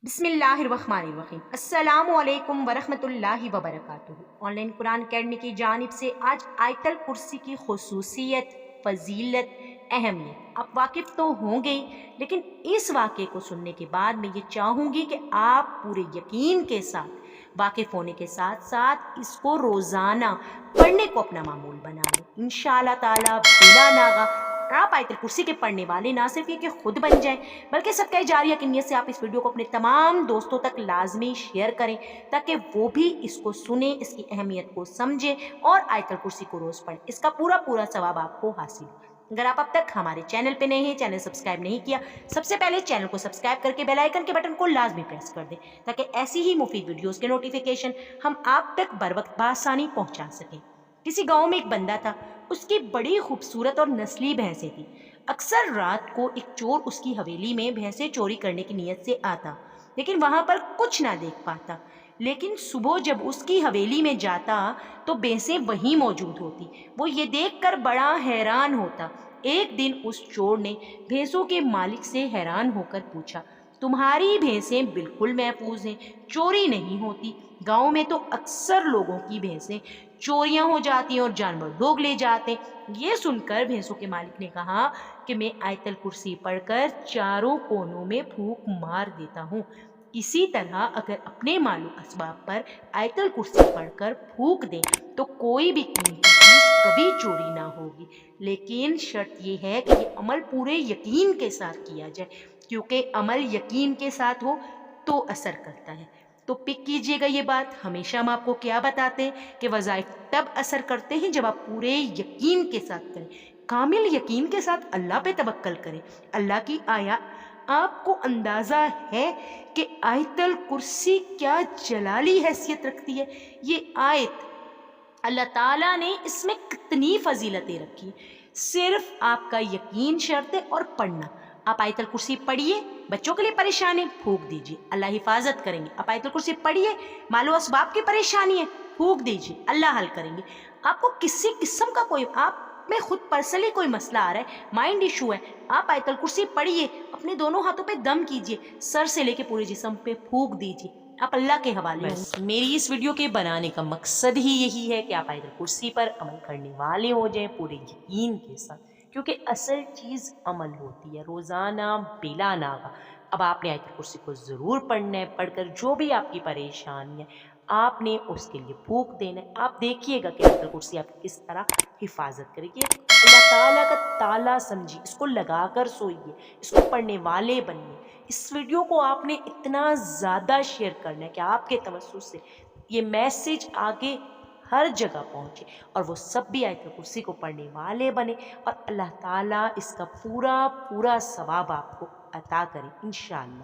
बिस्मिल्लाहिर्रहमानिर्रहीम। अस्सलामु अलैकुम वरहमतुल्लाहि वबरकातुहू। ऑनलाइन कुरान अकेडमी की जानिब से आज आयतल कुर्सी की खुसूसियत, फजीलत, अहमियत आप वाकिफ़ तो होंगे, लेकिन इस वाक़े को सुनने के बाद मैं ये चाहूँगी कि आप पूरे यकीन के साथ वाकिफ़ होने के साथ साथ इसको रोज़ाना पढ़ने को अपना मामूल बना लें। इंशाअल्लाह ताला बिला नागा आप आयतल कुर्सी के पढ़ने वाले ना सिर्फ ये कि खुद बन जाएं, बल्कि सदका जारिया की नीयत से आप इस वीडियो को अपने तमाम दोस्तों तक लाजमी शेयर करें, ताकि वो भी इसको सुने, इसकी अहमियत को समझें और आयतल कुर्सी को रोज़ पढ़ें। इसका पूरा पूरा सवाब आपको हासिल हो। अगर आप अब तक हमारे चैनल पे नए हैं, चैनल सब्सक्राइब नहीं किया, सबसे पहले चैनल को सब्सक्राइब करके बेल आइकन के बटन को लाजमी प्रेस कर दें, ताकि ऐसी ही मुफीद वीडियोस के नोटिफिकेशन हम आप तक बर वक्त बासानी पहुंचा सकें। किसी गांव में एक बंदा था, उसकी बड़ी खूबसूरत और नस्ली भैंसें थी। अक्सर रात को एक चोर उसकी हवेली में भैंसें चोरी करने की नीयत से आता, लेकिन वहां पर कुछ ना देख पाता। लेकिन सुबह जब उसकी हवेली में जाता तो भैंसें वहीं मौजूद होती। वो ये देखकर बड़ा हैरान होता। एक दिन उस चोर ने भैंसों के मालिक से हैरान होकर पूछा, तुम्हारी भैंसें बिल्कुल महफूज हैं, चोरी नहीं होती। गांव में तो अक्सर लोगों की भैंसें चोरियां हो जाती हैं और जानवर लोग ले जाते हैं। ये सुनकर भैंसों के मालिक ने कहा कि मैं आयतल कुर्सी पढ़कर चारों कोनों में फूंक मार देता हूँ। इसी तरह अगर अपने मालूम असबाब पर आयतल कुर्सी पढ़कर फूंक दें तो कोई भी कीमती चीज कभी चोरी ना होगी। लेकिन शर्त यह है कि ये अमल पूरे यकीन के साथ किया जाए, क्योंकि अमल यकीन के साथ हो तो असर करता है। तो पिक कीजिएगा ये बात। हमेशा हम आपको क्या बताते हैं कि वज़ाइफ तब असर करते हैं जब आप पूरे यकीन के साथ करें, कामिल यकीन के साथ अल्लाह पे तवक्कल करें। अल्लाह की आया आपको अंदाज़ा है कि आयतल कुर्सी क्या जलाली हैसियत रखती है। ये आयत अल्लाह ताला ने इसमें कितनी फजीलतें रखी। सिर्फ आपका यकीन शर्त है और पढ़ना। आप आयतल कुर्सी पढ़िए, बच्चों के लिए परेशानी है फूंक दीजिए, अल्लाह हिफाजत करेंगे। आप आयतल कुर्सी पढ़िए, मालो असबाब की परेशानी है फूंक दीजिए, अल्लाह हल करेंगे। आपको किसी किस्म का कोई आप में खुद पर्सनली कोई मसला आ रहा है, माइंड इशू है, आप आयतल कुर्सी पढ़िए, अपने दोनों हाथों पे दम कीजिए, सर से लेके पूरे जिस्म पे फूंक दीजिए, आप अल्लाह के हवाले। बस मेरी इस वीडियो के बनाने का मकसद ही यही है कि आप आयतल कुर्सी पर अमल करने वाले हो जाएं पूरे यकीन के साथ, क्योंकि असल चीज़ अमल होती है रोज़ाना बिला नागा। अब आपने आयतल कुर्सी को ज़रूर पढ़ना है, पढ़कर जो भी आपकी परेशानी है आपने उसके लिए फूंक देना है। आप देखिएगा कि आयतल कुर्सी आपकी किस तरह हिफाजत करेगी। अल्लाह ताला का ताला समझिए, इसको लगा कर सोइए, इसको पढ़ने वाले बनिए। इस वीडियो को आपने इतना ज़्यादा शेयर करना है कि आपके तवज्जुह से ये मैसेज आगे हर जगह पहुँचे और वो सब भी आयतल कुर्सी को पढ़ने वाले बने, और अल्लाह ताला इसका पूरा पूरा सवाब आपको अता करे इंशाअल्लाह।